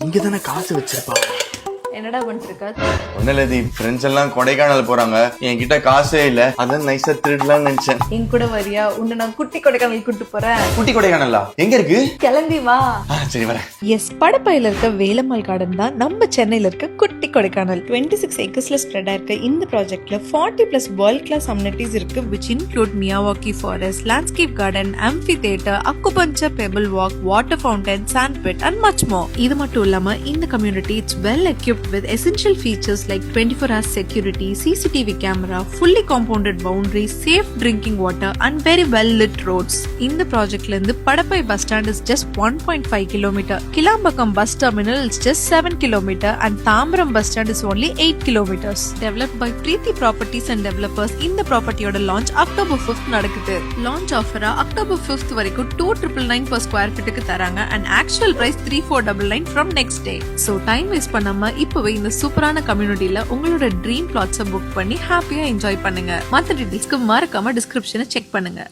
இங்க தானே காசு வச்சிருப்பா. என்னடா பண்ணிட்டு இருக்க? ஒன்னும் ஃப்ரெண்ட்ஸ் எல்லாம் கொடைக்கானல் போறாங்க, என்கிட்ட காசே இல்ல, அதான் நைஸா திருடலாம்னு நினைச்சேன். என் கூட வரியா? உன்னை நான் குட்டி கொடைக்கானல் கூட்டு போறேன். குட்டி கொடைக்கானலா? எங்க இருக்கு? கிளம்பி வா. சரி வரேன். எஸ், படப்பையில இருக்க வேலம்மாள் கார்டன் தான் நம்ம சென்னையில இருக்க குட்டி கொடைக்கானல். 26 ஏக்கர்ஸ்ல ஸ்ப்ரெட் ஆயிருக்க இந்த ப்ராஜெக்ட்ல 40+ வேர்ல்ட் கிளாஸ் அம்யூனிட்டிஸ் இருக்கு, which include Miyawaki forest, landscape garden, amphitheater, acupuncture, pebble walk, water fountain, sand pit and much more. இது மட்டும் இல்லாம இந்த community it's well equipped with essential features like 24 hours security, CCTV camera, fully compounded boundaries, safe drinking water and very well lit roads. இந்த ப்ராஜெக்ட்ல இருந்து Padappai bus stand is just 1.5 km. Kilambakkam bus terminal is just 7 km and Tambaram bus stand is only 8 km. Developed by Preethi Properties and Developers. இந்த ப்ராப்பர்ட்டியோட launch October 5th நடக்குது. Launch offer October 5th வரைக்கும் 2,999 per square feet க்கு தராங்க and actual price 3,499 from next day. So time waste பண்ணாம இப்பவே இந்த சூப்பரான கம்யூனிட்டில உங்களோட ட்ரீம் பிளாட்ஸை புக் பண்ணி ஹாப்பியா என்ஜாய் பண்ணுங்க. மற்ற டீடைல்ஸ்க்கு மறக்காம டிஸ்கிரிப்ஷனை செக் பண்ணுங்க.